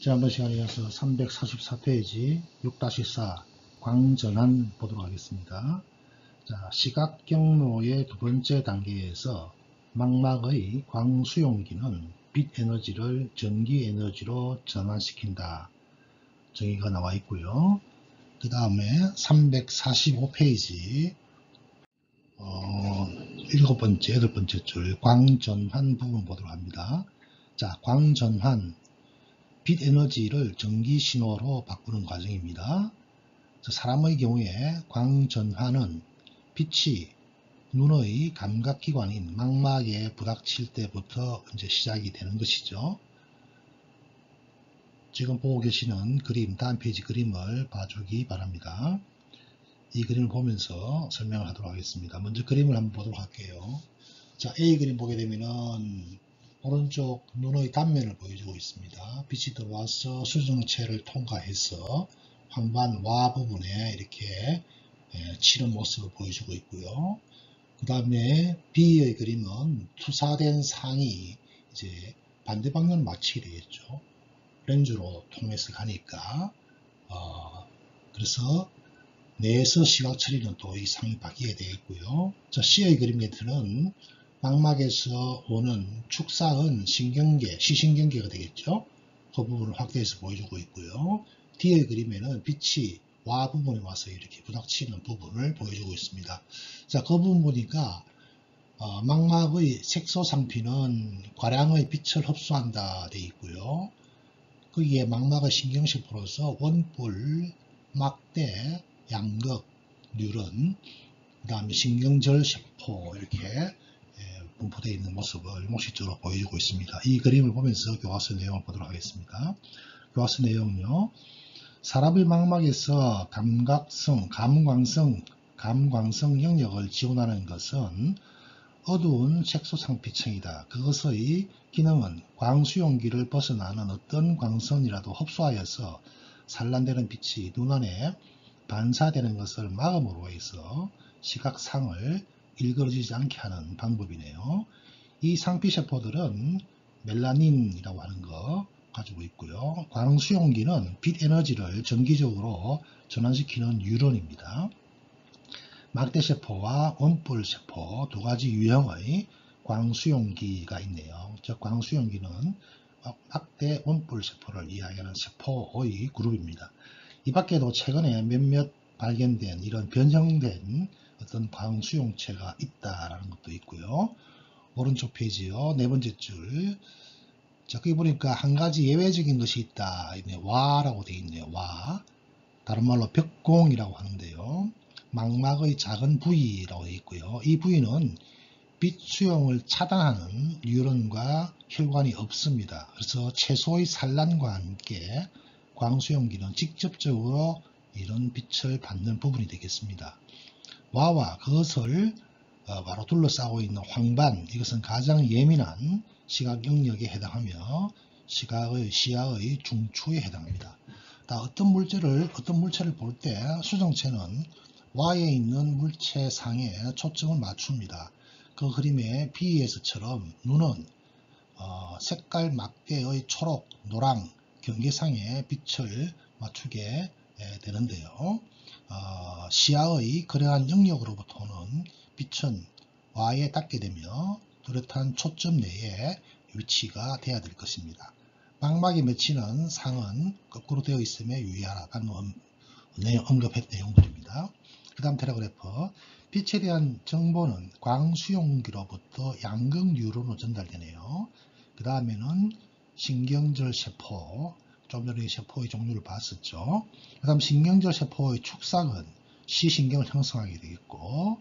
지난번 시간에 이어서 344페이지 6-4 광전환 보도록 하겠습니다. 자, 시각 경로의 두 번째 단계에서 망막의 광수용기는 빛 에너지를 전기 에너지로 전환시킨다. 정의가 나와 있고요. 그 다음에 345페이지 일곱 번째, 여덟 번째 줄 광전환 부분 보도록 합니다. 자, 광전환 빛 에너지를 전기 신호로 바꾸는 과정입니다. 사람의 경우에 광전환은 빛이 눈의 감각기관인 망막에 부닥칠 때부터 이제 시작이 되는 것이죠. 지금 보고 계시는 그림, 다음 페이지 그림을 봐주기 바랍니다. 이 그림을 보면서 설명을 하도록 하겠습니다. 먼저 그림을 한번 보도록 할게요. 자, A 그림 보게 되면은 오른쪽 눈의 단면을 보여주고 있습니다. 빛이 들어와서 수정체를 통과해서 황반 와 부분에 이렇게 치는 모습을 보여주고 있고요. 그 다음에 B의 그림은 투사된 상이 이제 반대 방면을 맞추게 되겠죠. 렌즈로 통해서 가니까 그래서 뇌에서 시각 처리는 또 이 상이 바뀌게 되겠고요. 자, C의 그림에서는 망막에서 오는 축사은 신경계, 시신경계가 되겠죠. 그 부분을 확대해서 보여주고 있고요. D의 그림에는 빛이 와 부분에 와서 이렇게 부닥치는 부분을 보여주고 있습니다. 자, 그 부분 보니까 망막의 색소상피는 과량의 빛을 흡수한다 되어 있고요. 거기에 망막의 신경세포로서 원뿔, 막대, 양극, 뉴런, 그 다음에 신경절세포 이렇게 분포되어 있는 모습을 일목식적으로 보여주고 있습니다. 이 그림을 보면서 교과서 내용을 보도록 하겠습니다. 교과서 내용은요. 사람의 망막에서 감광성 영역을 지원하는 것은 어두운 색소상피층이다. 그것의 기능은 광수용기를 벗어나는 어떤 광선이라도 흡수하여서 산란되는 빛이 눈안에 반사되는 것을 막음으로 해서 시각상을 일그러지지 않게 하는 방법이네요. 이 상피세포들은 멜라닌이라고 하는 거 가지고 있고요. 광수용기는 빛 에너지를 전기적으로 전환시키는 뉴런입니다. 막대세포와 원뿔세포 두 가지 유형의 광수용기가 있네요. 즉 광수용기는 막대 원뿔세포를 이야기하는 세포의 그룹입니다. 이 밖에도 최근에 몇몇 발견된 이런 변형된 어떤 광수용체가 있다라는 것도 있고요. 오른쪽 페이지요. 네 번째 줄. 자, 거기 보니까 한 가지 예외적인 것이 있다. 와라고 되어 있네요. 와. 다른 말로 벽공이라고 하는데요. 망막의 작은 부위라고 되어 있고요. 이 부위는 빛 수용을 차단하는 뉴런과 혈관이 없습니다. 그래서 채소의 산란과 함께 광수용기는 직접적으로 이런 빛을 받는 부분이 되겠습니다. 와와 그것을 바로 둘러싸고 있는 황반, 이것은 가장 예민한 시각 영역에 해당하며 시야의 중추에 해당합니다. 어떤 물체를 볼 때 수정체는 Y에 있는 물체상에 초점을 맞춥니다. 그 그림의 B에서처럼 눈은 색깔 막대의 초록, 노랑, 경계상에 빛을 맞추게 되는데요. 시야의 그러한 영역으로부터 오는 빛은 Y에 닿게 되며 뚜렷한 초점 내에 위치가 돼야 될 것입니다. 망막에 맺히는 상은 거꾸로 되어 있음에 유의하라. 방금 언급했던 내용들입니다. 그 다음 패러그래프. 빛에 대한 정보는 광수용기로부터 양극 뉴런으로 전달되네요. 그 다음에는 신경절 세포, 좀 전에 세포의 종류를 봤었죠. 그 다음 신경절 세포의 축삭은 시신경을 형성하게 되겠고,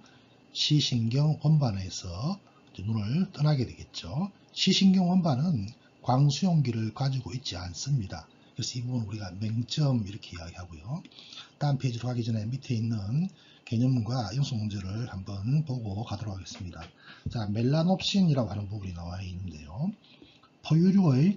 시신경 원반에서 눈을 떠나게 되겠죠. 시신경 원반은 광수용기를 가지고 있지 않습니다. 그래서 이 부분 우리가 맹점 이렇게 이야기하고요. 다음 페이지로 가기 전에 밑에 있는 개념과 연속 문제를 한번 보고 가도록 하겠습니다. 자, 멜라놉신이라고 하는 부분이 나와 있는데요. 포유류의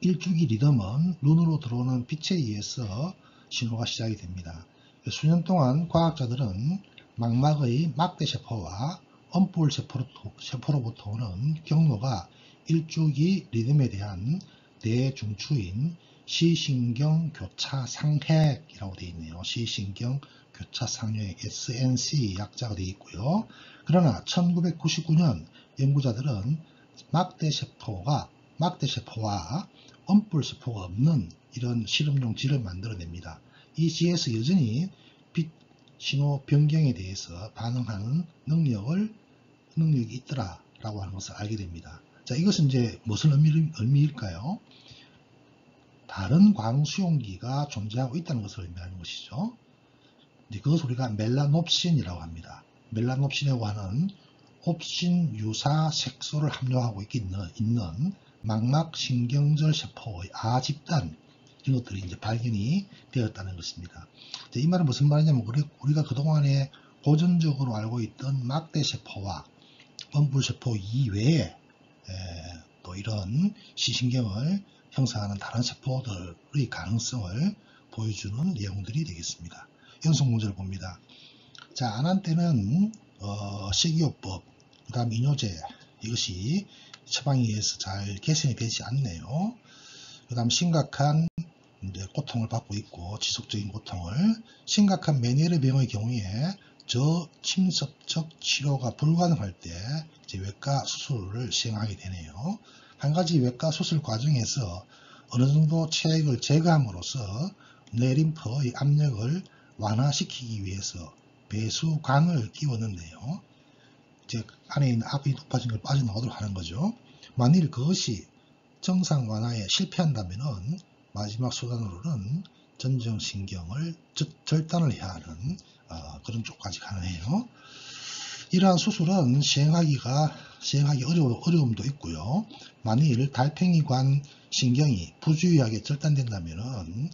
일주기 리듬은 눈으로 들어오는 빛에 의해서 신호가 시작이 됩니다. 수년 동안 과학자들은 망막의 막대세포와 엄뿔세포로부터 오는 경로가 일주기 리듬에 대한 대중추인 시신경 교차 상핵이라고 되어 있네요. 시신경 교차 상핵 SNC 약자가 되어 있고요. 그러나 1999년 연구자들은 막대세포와 원뿔세포가 없는 이런 실험용 질을 만들어냅니다. 이 질에서 여전히 빛 신호 변경에 대해서 반응하는 능력이 있더라라고 하는 것을 알게 됩니다. 자, 이것은 이제 무슨 의미일까요? 다른 광수용기가 존재하고 있다는 것을 의미하는 것이죠. 그것을 우리가 멜라놉신이라고 합니다. 멜라놉신이라고 하는 옵신 유사 색소를 함유하고 있는 망막신경절 세포의 아집단, 이런 것들이 이제 발견이 되었다는 것입니다. 이 말은 무슨 말이냐면, 우리가 그동안에 고전적으로 알고 있던 막대세포와 원뿔세포 이외에 또 이런 시신경을 형성하는 다른 세포들의 가능성을 보여주는 내용들이 되겠습니다. 연속 문제를 봅니다. 자, 안한 때는 식이요법, 그 다음 이뇨제, 이것이 처방에 의해서 잘 개선이 되지 않네요. 그 다음 심각한 이제 고통을 받고 있고, 지속적인 고통을, 심각한 메니에르 병의 경우에 저침습적 치료가 불가능할 때 이제 외과 수술을 시행하게 되네요. 한 가지 외과 수술 과정에서 어느 정도 체액을 제거함으로써 뇌림프의 압력을 완화시키기 위해서 배수관을 끼웠는데요. 즉 안에 있는 압이 높아진 걸 빠져나오도록 하는 거죠. 만일 그것이 정상 완화에 실패한다면은 마지막 수단으로는 전정신경을 절단을 해야 하는 그런 쪽까지 가능해요. 이러한 수술은 시행하기 어려움도 있고요. 만일 달팽이관 신경이 부주의하게 절단된다면은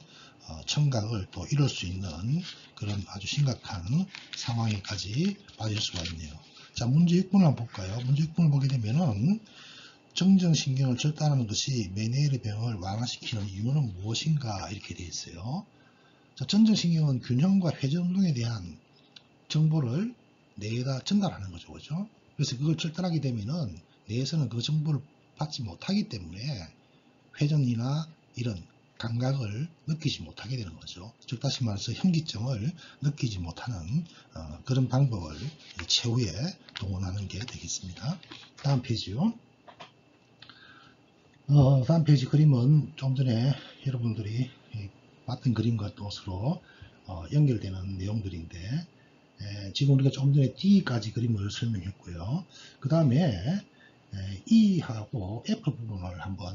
청각을 또 잃을 수 있는 그런 아주 심각한 상황에까지 빠질 수가 있네요. 자, 문제 6번을 한번 볼까요? 문제 6번을 보게 되면은 정정신경을 절단하는 것이 메니에르 병을 완화시키는 이유는 무엇인가 이렇게 되어 있어요. 자, 전정신경은 균형과 회전 운동에 대한 정보를 뇌에다 전달하는 거죠. 그죠? 그래서 그걸 절단하게 되면은 뇌에서는 그 정보를 받지 못하기 때문에 회전이나 이런 감각을 느끼지 못하게 되는 거죠. 즉 다시 말해서 현기증을 느끼지 못하는 그런 방법을 최후에 동원하는 게 되겠습니다. 다음 페이지요. 다음 페이지 그림은 좀 전에 여러분들이 봤던 그림과 또 서로 연결되는 내용들인데, 지금 우리가 좀 전에 D까지 그림을 설명했고요. 그 다음에 E하고 F 부분을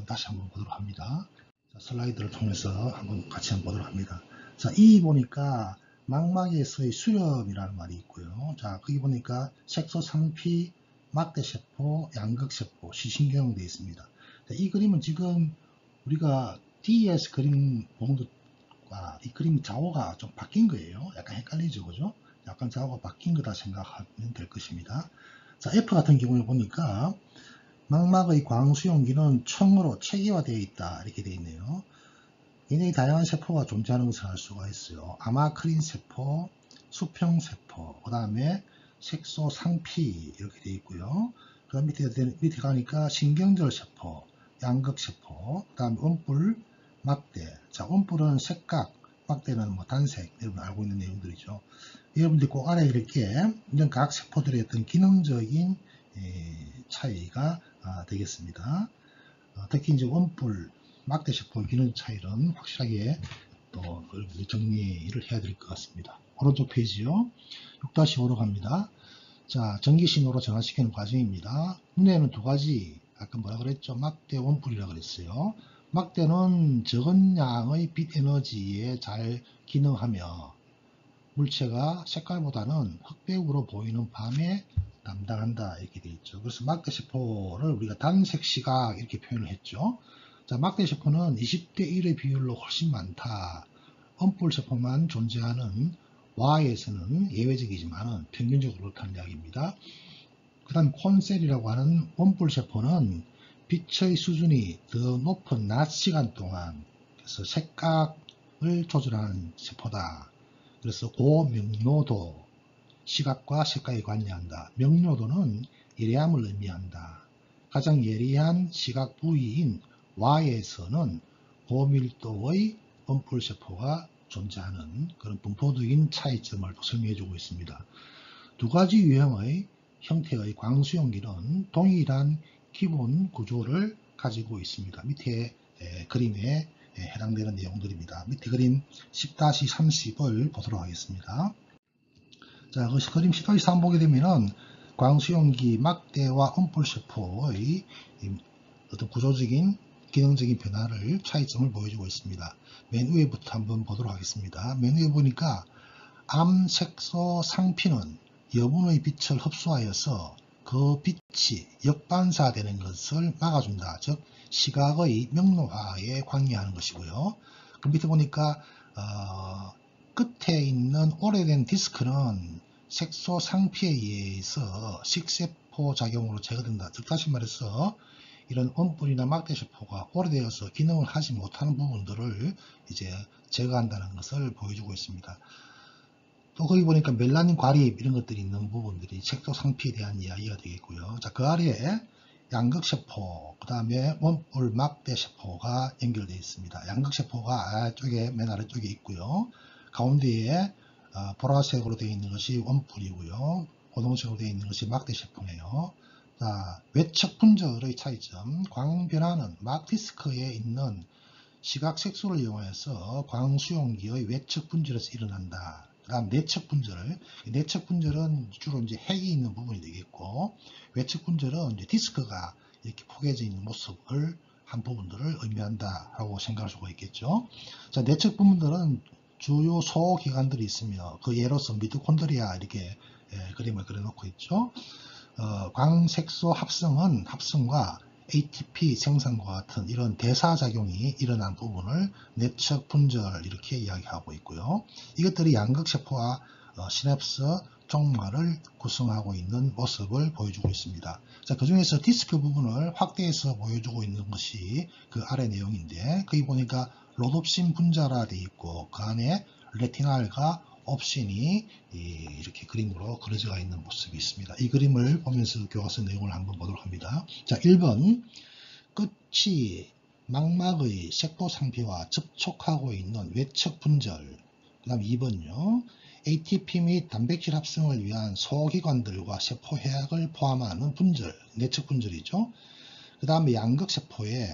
다시 한번 보도록 합니다. 자, 슬라이드를 통해서 같이 한번 보도록 합니다. 자, E 보니까 망막에서의 수렴이라는 말이 있고요. 자, 거기 보니까 색소 상피, 막대세포, 양극세포, 시신경 되어 있습니다. 자, 이 그림은 지금 우리가 D에서 그림 본 것과 이 그림 좌우가 좀 바뀐 거예요. 약간 헷갈리죠, 그죠? 약간 좌우가 바뀐 거다 생각하면 될 것입니다. 자, F 같은 경우에 보니까 망막의 광수용기는 총으로 체계화되어 있다 이렇게 되어 있네요. 굉장히 다양한 세포가 존재하는 것을 알 수가 있어요. 아마크린 세포, 수평세포, 그 다음에 색소 상피 이렇게 되어 있고요. 그 다음 밑에 가니까 신경절 세포, 양극세포, 그 다음에 원뿔, 막대. 자, 원뿔은 색각, 막대는 뭐 단색, 여러분 알고 있는 내용들이죠. 여러분들이 꼭 알아야 될 게 이런 각 세포들의 어떤 기능적인 차이가 되겠습니다. 특히 이제 원뿔, 막대세포 기능 차이는 확실하게 또 정리를 해야 될 것 같습니다. 오른쪽 페이지요. 6-5로 갑니다. 자, 전기신호로 전환시키는 과정입니다. 눈에는 두 가지, 아까 뭐라 그랬죠? 막대, 원뿔이라고 그랬어요. 막대는 적은 양의 빛 에너지에 잘 기능하며 물체가 색깔보다는 흑백으로 보이는 밤에 담당한다 이렇게 되어 있죠. 그래서 막대세포를 우리가 단색 시각 이렇게 표현을 했죠. 자, 막대세포는 20대 1의 비율로 훨씬 많다. 원뿔세포만 존재하는 Y에서는 예외적이지만 평균적으로 그렇다는 이야기입니다. 그 다음 콘셀이라고 하는 원뿔세포는 빛의 수준이 더 높은 낮 시간 동안 그래서 색각을 조절하는 세포다. 그래서 고명료도, 시각과 색깔에 관여한다. 명료도는 예리함을 의미한다. 가장 예리한 시각 부위인 Y에서는 고밀도의 원뿔세포가 존재하는 그런 분포적인 차이점을 또 설명해주고 있습니다. 두 가지 유형의 형태의 광수용기는 동일한 기본 구조를 가지고 있습니다. 밑에 그림에 해당되는 내용들입니다. 밑에 그림 10-30을 보도록 하겠습니다. 자, 그 그림 10-3 보게 되면은 광수용기 막대와 원뿔세포의 어떤 구조적인 기능적인 변화를 차이점을 보여주고 있습니다. 맨 위에부터 한번 보도록 하겠습니다. 맨 위에 보니까 암색소 상피는 여분의 빛을 흡수하여서 그 빛이 역반사되는 것을 막아준다. 즉 시각의 명료화에 관여하는 것이고요. 그 밑에 보니까 끝에 있는 오래된 디스크는 색소 상피에 의해서 식세포 작용으로 제거된다. 즉 다시 말해서 이런 원뿔이나 막대세포가 오래되어서 기능을 하지 못하는 부분들을 이제 제거한다는 것을 보여주고 있습니다. 또 거기 보니까 멜라닌 과립 이런 것들이 있는 부분들이 색소 상피에 대한 이야기가 되겠고요. 자, 그 아래에 양극세포, 그 다음에 원뿔 막대세포가 연결되어 있습니다. 양극세포가 아래쪽에 맨 아래쪽에 있고요. 가운데에 보라색으로 되어 있는 것이 원뿔이고요. 고동색으로 되어 있는 것이 막대세포네요. 자, 외척 분절의 차이점. 광변화는 막디스크에 있는 시각색소를 이용해서 광수용기의 외척 분절에서 일어난다. 그 다음 내척 분절. 내척 분절은 주로 이제 핵이 있는 부분이 되겠고, 외척 분절은 이제 디스크가 이렇게 포개져 있는 모습을 한 부분들을 의미한다라고 생각할 수가 있겠죠. 자, 내척 부분들은 주요 소기관들이 있으며 그 예로서 미토콘드리아 이렇게 그림을 그려놓고 있죠. 광색소 합성과 ATP 생산과 같은 이런 대사작용이 일어난 부분을 내척 분절 이렇게 이야기하고 있고요. 이것들이 양극세포와 시냅스 종말을 구성하고 있는 모습을 보여주고 있습니다. 자, 그 중에서 디스크 부분을 확대해서 보여주고 있는 것이 그 아래 내용인데, 거기 보니까 로놉신 분자라 되어 있고 그 안에 레티날과 옵신이 이렇게 그림으로 그려져 있는 모습이 있습니다. 이 그림을 보면서 교과서 내용을 한번 보도록 합니다. 자, 1번 끝이 망막의 색소 상피와 접촉하고 있는 외척 분절. 그 다음 2번요. ATP 및 단백질 합성을 위한 소기관들과 세포해약을 포함하는 분절, 내척 분절이죠. 그 다음에 양극세포에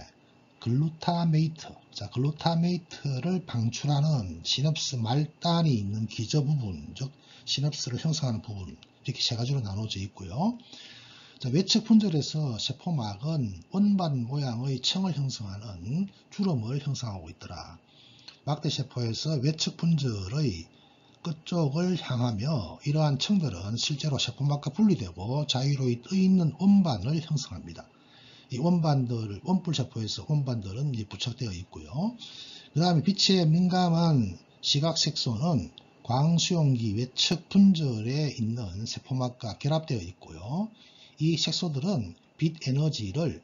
글루타메이트, 자, 글루타메이트를 방출하는 시냅스 말단이 있는 기저 부분, 즉 시냅스를 형성하는 부분, 이렇게 세 가지로 나눠져 있고요. 자, 외척 분절에서 세포막은 원반 모양의 층을 형성하는 주름을 형성하고 있더라. 막대세포에서 외척 분절의 끝쪽을 향하며 이러한 층들은 실제로 세포막과 분리되고 자유로이 떠있는 원반을 형성합니다. 이 원반들, 원뿔세포에서 원반들은 이제 부착되어 있고요. 그 다음에 빛에 민감한 시각색소는 광수용기 외척 분절에 있는 세포막과 결합되어 있고요. 이 색소들은 빛 에너지를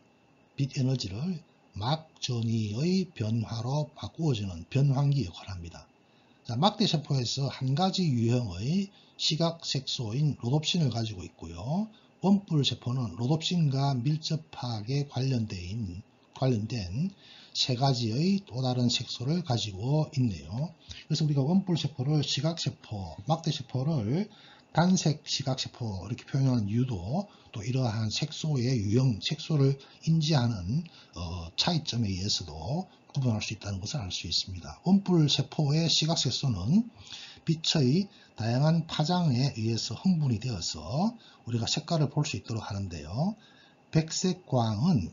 막 전위의 변화로 바꾸어주는 변환기 역할을 합니다. 자, 막대세포에서 한 가지 유형의 시각색소인 로놉신을 가지고 있고요. 원뿔세포는 로놉신과 밀접하게 관련된 세 가지의 또 다른 색소를 가지고 있네요. 그래서 우리가 원뿔세포를 시각세포, 막대세포를 단색 시각세포 이렇게 표현하는 이유도 또 이러한 색소의 유형, 색소를 인지하는 차이점에 의해서도 구분할 수 있다는 것을 알 수 있습니다. 원뿔세포의 시각색소는 빛의 다양한 파장에 의해서 흥분이 되어서 우리가 색깔을 볼 수 있도록 하는데요. 백색광은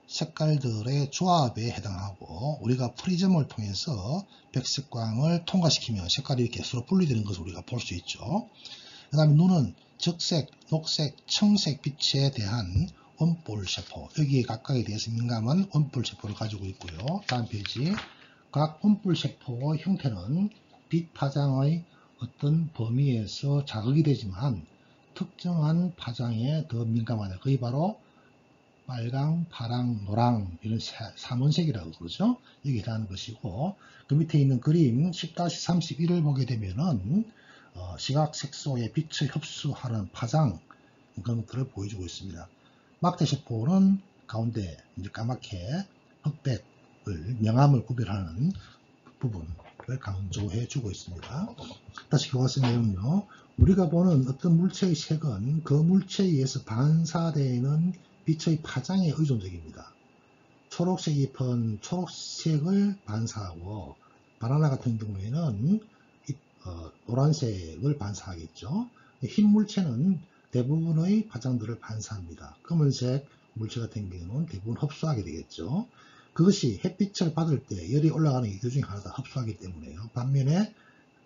색깔들의 조합에 해당하고 우리가 프리즘을 통해서 백색광을 통과시키면 색깔이 이렇게 서로 분리되는 것을 우리가 볼 수 있죠. 그 다음에 눈은 적색, 녹색, 청색 빛에 대한 원뿔세포, 여기에 각각에 대해서 민감한 원뿔세포를 가지고 있고요. 다음 페이지. 각 원뿔세포의 형태는 빛 파장의 어떤 범위에서 자극이 되지만 특정한 파장에 더 민감하다. 그게 바로 빨강, 파랑, 노랑 이런 삼원색이라고 그러죠. 여기 해당하는 것이고, 그 밑에 있는 그림 10-31을 보게 되면은 시각색소의 빛을 흡수하는 파장 그런 것들을 보여주고 있습니다. 막대세포는 가운데 이제 까맣게 흑백, 명암을 구별하는 부분을 강조해 주고 있습니다. 다시 교과서 내용요. 우리가 보는 어떤 물체의 색은 그 물체에 의해서 반사되는 빛의 파장에 의존적입니다. 초록색 잎은 초록색을 반사하고 바나나 같은 경우에는 노란색을 반사하겠죠. 흰 물체는 대부분의 파장들을 반사합니다. 검은색 물체 같은 경우는 대부분 흡수하게 되겠죠. 그것이 햇빛을 받을 때 열이 올라가는 이유 중에 하나다. 흡수하기 때문에요. 반면에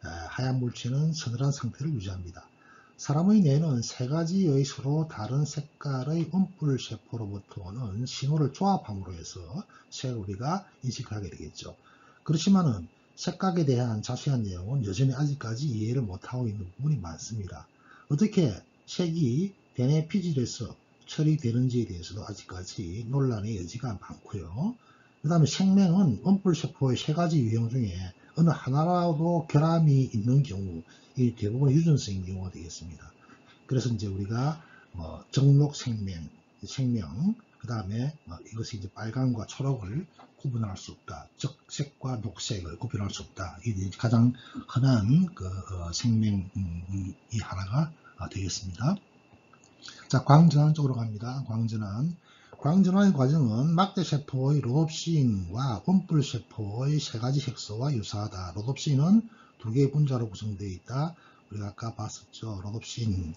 하얀 물체는 서늘한 상태를 유지합니다. 사람의 뇌는 세 가지의 서로 다른 색깔의 음뿔 세포로부터 오는 신호를 조합함으로 해서 색을 우리가 인식하게 되겠죠. 그렇지만은 색각에 대한 자세한 내용은 여전히 아직까지 이해를 못하고 있는 부분이 많습니다. 어떻게 색이 대뇌 피질에서 처리되는지에 대해서도 아직까지 논란의 여지가 많고요. 그 다음에 생명은 음뿔세포의 세 가지 유형 중에 어느 하나라도 결함이 있는 경우 이 대부분 유전성인 경우가 되겠습니다. 그래서 이제 우리가 정록 생명, 그 다음에 이것이 이제 빨강과 초록을 구분할 수 없다. 적색과 녹색을 구분할 수 없다. 이게 가장 흔한 생명이 하나가 되겠습니다. 자, 광전환 쪽으로 갑니다. 광전환의 과정은 막대세포의 로놉신과 음뿔세포의 세 가지 색소와 유사하다. 로놉신은 두 개의 분자로 구성되어 있다. 우리가 아까 봤었죠. 로놉신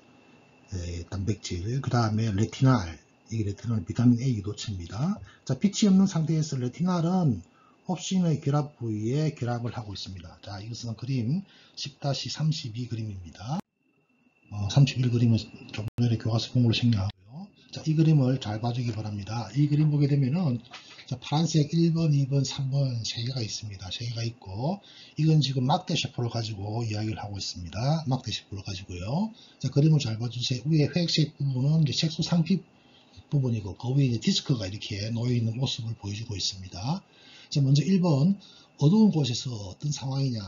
단백질, 그 다음에 레티날, 이 레티날은 비타민 A 유도체입니다. 자, 빛이 없는 상태에서 레티날은 옵신의 결합 부위에 결합을 하고 있습니다. 자, 이것은 그림 10-32 그림입니다. 31 그림은 조금 전에 교과서 공부를 생략하고요. 자, 이 그림을 잘 봐주기 바랍니다. 이 그림 보게 되면은 자, 파란색 1번, 2번, 3번 3개가 있습니다. 3개가 있고 이건 지금 막대세포를 가지고 이야기를 하고 있습니다. 막대세포를 가지고요. 자, 그림을 잘 봐주세요. 위에 회색 부분은 이제 색소 상피 부분이고 그 위에 이제 디스크가 이렇게 놓여있는 모습을 보여주고 있습니다. 자, 먼저 1번 어두운 곳에서 어떤 상황이냐.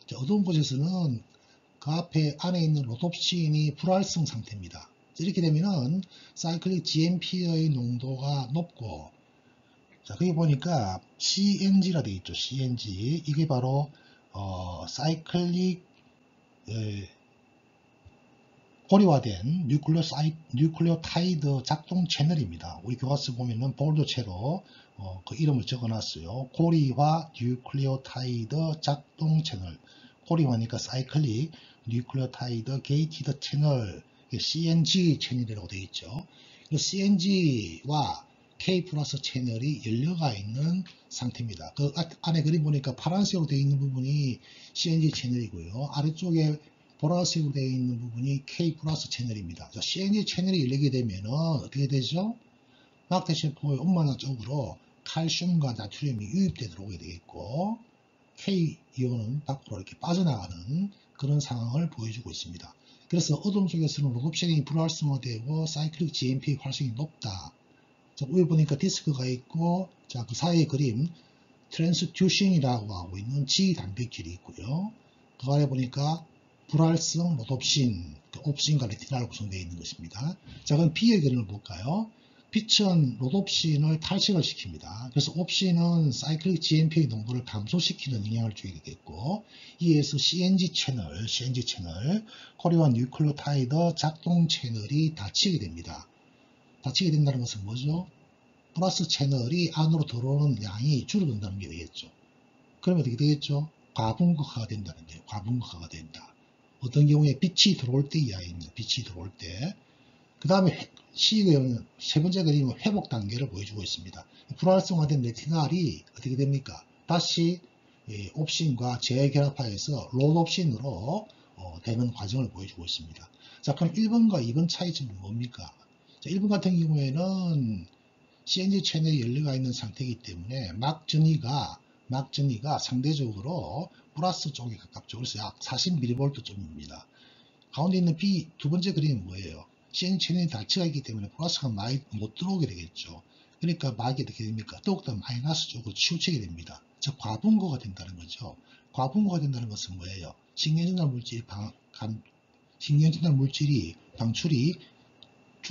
자, 어두운 곳에서는 그 앞에 안에 있는 로놉신이 불활성 상태입니다. 이렇게 되면은 사이클릭 GMP의 농도가 높고, 자, 거기 보니까 CNG라 되어 있죠. CNG. 이게 바로 사이클릭 고리화된 뉴클레오타이드 작동 채널입니다. 우리 교과서 보면은 볼드체로 그 이름을 적어놨어요. 고리화 뉴클레오타이드 작동 채널. 고리화니까 사이클릭 뉴클레오타이드 게이티드 채널, CNG 채널이라고 되어 있죠. CNG와 K 플러스 채널이 열려가 있는 상태입니다. 그 안에 그림 보니까 파란색으로 되어 있는 부분이 CNG 채널이고요. 아래쪽에 보라색으로 되어 있는 부분이 K 플러스 채널입니다. 자, CNG 채널이 열리게 되면 어떻게 되죠? 막대세포의 음모나 쪽으로 칼슘과 나트륨이 유입되어 들어오게 되겠고, K 이온은 밖으로 이렇게 빠져나가는 그런 상황을 보여주고 있습니다. 그래서 어둠 속에서는 로놉신이 불활성화되고 사이클릭 GMP 활성이 높다. 자, 위에 보니까 디스크가 있고, 자, 그 사이의 그림 트랜스듀신이라고 하고 있는 G 단백질이 있고요. 그 아래 보니까 불활성 로놉신, 옵신과 레티날로 구성되어 있는 것입니다. 자, 그럼 B의 그림을 볼까요? 빛은 로놉신을 탈식을 시킵니다. 그래서 옵신은 사이클릭 GMP의 농도를 감소시키는 영향을 주게 되겠고, 이에 의해서 CNG 채널, 코리아 뉴클레오타이드 작동 채널이 닫히게 됩니다. 닫히게 된다는 것은 뭐죠? 플러스 채널이 안으로 들어오는 양이 줄어든다는 게 되겠죠. 그러면 어떻게 되겠죠? 과분극화가 된다는 게 과분극화가 된다. 어떤 경우에 빛이 들어올 때 이야기입니다. 빛이 들어올 때. 그 다음에 C의 세 번째 그림은 회복 단계를 보여주고 있습니다. 불활성화된 레티날이 어떻게 됩니까? 다시 옵신과 재결합하여서 로놉신으로 되는 과정을 보여주고 있습니다. 자, 그럼 1번과 2번 차이점은 뭡니까? 자, 1번 같은 경우에는 CNG 채널이 열려가 있는 상태이기 때문에 막 전이가 상대적으로 플러스 쪽에 가깝죠. 그래서 약 40mV 정도입니다. 가운데 있는 B 두 번째 그림은 뭐예요? CNG 채널이 닫혀가 있기 때문에 플러스가 많이 못 들어오게 되겠죠. 그러니까 막이 어떻게 됩니까? 더욱더 마이너스 쪽으로 치우치게 됩니다. 즉 과분고가 된다는 거죠. 과분고가 된다는 것은 뭐예요? 식량전달 물질이 방출이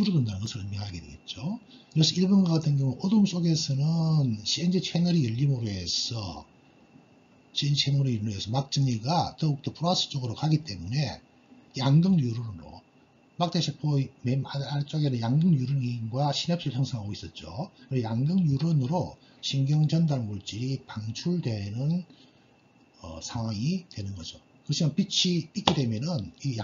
줄어든다는 것을 의미하게 되겠죠. 그래서 1번과 같은 경우 어둠 속에서는 CNG 채널이 열림으로 해서 막정리가 더욱더 플러스 쪽으로 가기 때문에 양극 뉴런으로 막대세포의 맨 아래쪽에는 양극 뉴런과 시냅스를 형성하고 있었죠. 양극 뉴런으로 신경 전달 물질이 방출되는 상황이 되는 거죠. 그렇지만 빛이 있게 되면은 이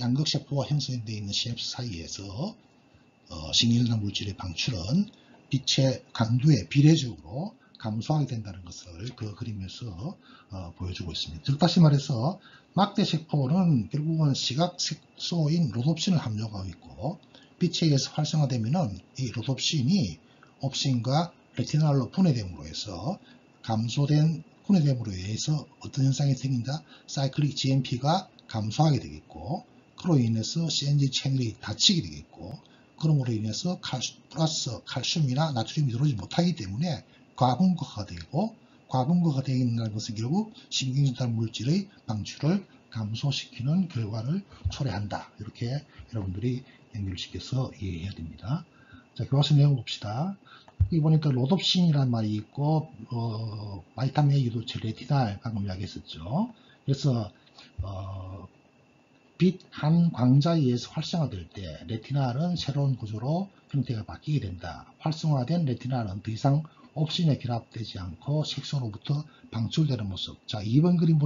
양극 세포와 형성되어 있는 시냅스 사이에서 신경 전달 물질의 방출은 빛의 강도에 비례적으로 감소하게 된다는 것을 그 그림에서 보여주고 있습니다. 즉 다시 말해서 막대세포는 결국은 시각색소인 로놉신을 함유하고 있고 빛에 의해서 활성화되면은 이 로놉신이 옵신과 레티날로 분해됨으로 해서 감소된 분해됨으로 의해서 어떤 현상이 생긴다? 사이클릭 GMP가 감소하게 되겠고 그로 인해서 CNG 채널이 닫히게 되겠고 그럼으로 인해서 플러스 칼슘이나 나트륨이 들어오지 못하기 때문에 과분화가 되고 과분화가 되어 있는 것은 결국 신경전달 물질의 방출을 감소시키는 결과를 초래한다. 이렇게 여러분들이 연결시켜서 이해해야 됩니다. 자, 교과서 내용 봅시다. 여기 보니까 로놉신이라는 말이 있고 바이타민 A 유도체 레티날 방금 이야기했었죠. 그래서 빛 한 광자에 의해서 활성화될 때 레티날은 새로운 구조로 형태가 바뀌게 된다. 활성화된 레티날은 더 이상 옵신에 결합되지 않고 색소로부터 방출되는 모습. 자, 2번 그림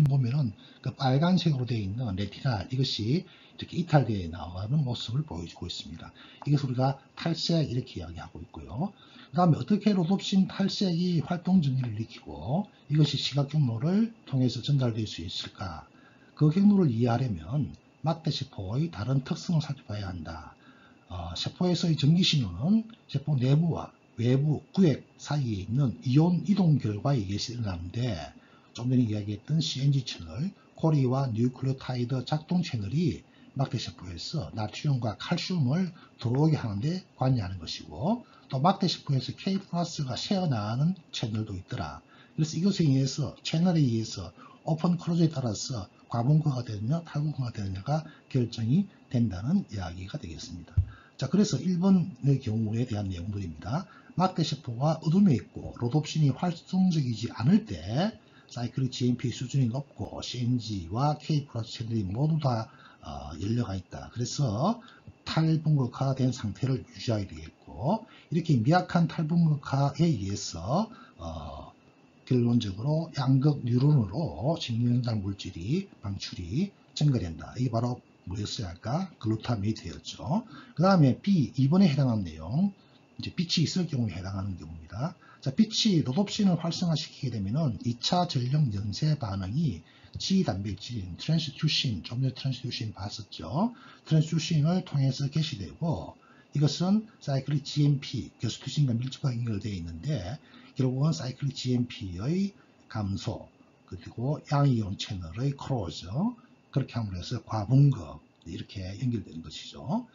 보면은 그 빨간색으로 되어 있는 레티날 이것이 이렇게 이탈되어 나가는 모습을 보여주고 있습니다. 이것을 우리가 탈색 이렇게 이야기하고 있고요. 그 다음에 어떻게 로놉신 탈색이 활동 정리를 일으키고 이것이 시각 경로를 통해서 전달될 수 있을까? 그 경로를 이해하려면 막대세포의 다른 특성을 살펴봐야 한다. 세포에서의 전기신호는 세포 내부와 외부 구획 사이에 있는 이온 이동 결과에 의해서 일어나는데 좀 전에 이야기했던 CNG 채널, 코리와 뉴클레오타이드 작동 채널이 막대세포에서 나트륨과 칼슘을 들어오게 하는데 관여하는 것이고 또 막대세포에서 K+가 새어나가는 채널도 있더라. 그래서 이것에 의해서 채널에 의해서 오픈 클로즈에 따라서 과분화가 되느냐 탈분화가 되느냐가 결정이 된다는 이야기가 되겠습니다. 자, 그래서 1번의 경우에 대한 내용들입니다. 막대세포가 어둠에 있고 로놉신이 활성적이지 않을 때 사이클릭 GMP 수준이 높고 CNG와 K+ 채널이 모두 다 열려가 있다. 그래서 탈분극화된 상태를 유지하게 되겠고 이렇게 미약한 탈분극화에 의해서 결론적으로 양극 뉴런으로 신경전달 물질이 방출이 증가된다. 이게 바로 뭐였어야 할까? 글루타메이트였죠. 그 다음에 B, 2번에 해당하는 내용, 이제 빛이 있을 경우에 해당하는 경우입니다. 자, 빛이 로놉신을 활성화시키게 되면은 2차 전력 연쇄 반응이 G 단백질인 트랜스듀신, 좀 전에 트랜스듀신 봤었죠. 트랜스듀신을 통해서 개시되고 이것은 사이클릭 GMP, 교수투신과 밀접하게 연결되어 있는데 결국은 사이클릭 GMP의 감소, 그리고 양이온 채널의 크로즈, 그렇게 함으로 해서 과분극, 이렇게 연결되는 것이죠.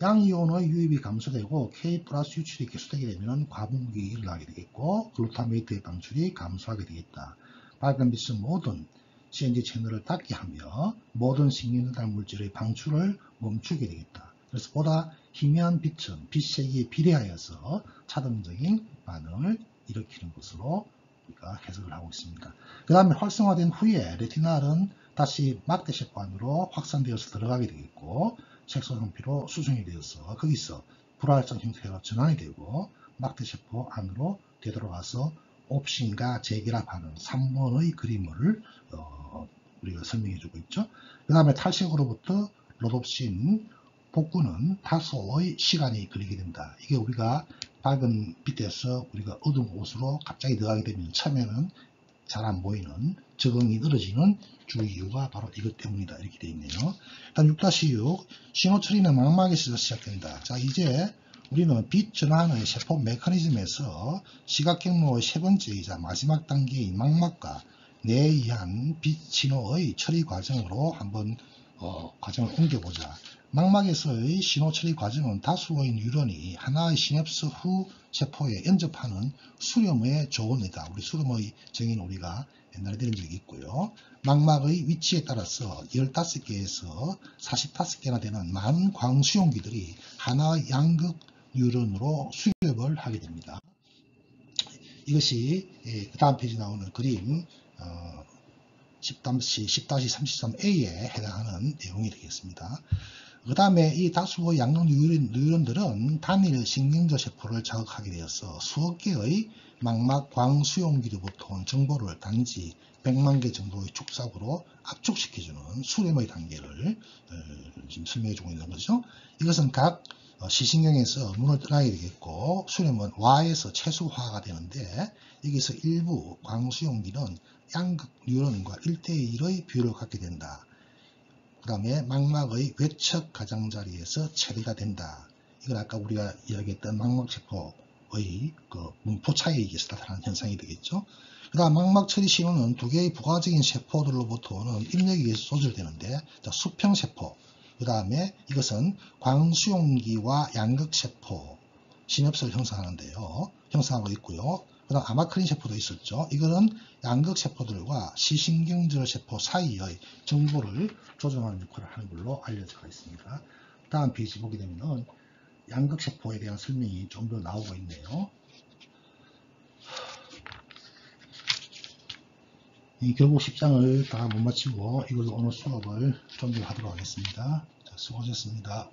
양이온의 유입이 감소되고 K+ 유출이 계속되게 되면 과분극이 일어나게 되겠고 글루타메이트의 방출이 감소하게 되겠다. 밝은 빛은 모든 CNG 채널을 닫게 하며 모든 신경전달 물질의 방출을 멈추게 되겠다. 그래서 보다 희미한 빛은 빛세기에 비례하여서 차등적인 반응을 일으키는 것으로 우리가 해석을 하고 있습니다. 그 다음에 활성화된 후에 레티날은 다시 막대세포 안으로 확산되어서 들어가게 되겠고 색소 상피로 수정이 되어서 거기서 불활성 형태로 전환이 되고 막대세포 안으로 되돌아가서 옵신과 재결합하는 3번의 그림을 우리가 설명해 주고 있죠. 그 다음에 탈색으로부터 로놉신 복구는 다소의 시간이 걸리게 된다. 이게 우리가 밝은 빛에서 우리가 어두운 곳으로 갑자기 들어가게 되면 처음에는 잘 안 보이는 적응이 늘어지는 주 이유가 바로 이것 때문이다. 이렇게 되어 있네요. 일단 6-6 신호 처리는 망막에서 시작된다. 자, 이제 우리는 빛 전환의 세포 메커니즘에서 시각 경로의 세 번째이자 마지막 단계인 망막과 뇌에 의한 빛 신호의 처리 과정으로 한번 과정을 옮겨보자. 망막에서의 신호 처리 과정은 다수의 뉴런이 하나의 시냅스 후 세포에 연접하는 수렴의 조원이다. 우리 수렴의 정의는 우리가 옛날에 들은 적이 있고요. 망막의 위치에 따라서 15개에서 45개나 되는 많은 광수용기들이 하나의 양극 뉴런으로 수렴을 하게 됩니다. 이것이 그 다음 페이지 나오는 그림 10-33A에 해당하는 내용이 되겠습니다. 그 다음에 이 다수의 양극 뉴런들은 단일 신경절 세포를 자극하게 되어서 수억 개의 망막 광수용기로부터 온 정보를 단지 100만 개 정도의 축삭으로 압축시켜주는 수렴의 단계를 지금 설명해주고 있는 거죠. 이것은 각 시신경에서 문을 떠나게 되겠고, 수렴은 Y에서 최소화가 되는데, 여기서 일부 광수용기는 양극 뉴런과 1:1의 비율을 갖게 된다. 그 다음에 망막의 외척 가장자리에서 처리가 된다. 이건 아까 우리가 이야기했던 망막세포의 그 분포 차이에 의해서 나타나는 현상이 되겠죠. 그 다음 망막 처리 신호는 두 개의 부가적인 세포들로부터 오는 입력에 의해서 조절되는데, 수평세포, 그 다음에 이것은 광수용기와 양극세포 시냅스를 형성하고 있고요. 그 다음 아마크린 세포도 있었죠. 이거는 양극세포들과 시신경절 세포 사이의 정보를 조정하는 역할을 하는 걸로 알려져 있습니다. 다음 페이지 보게 되면 양극세포에 대한 설명이 좀 더 나오고 있네요. 결국 10장을 다 못 마치고 이걸로 오늘 수업을 종료하도록 하겠습니다. 자, 수고하셨습니다.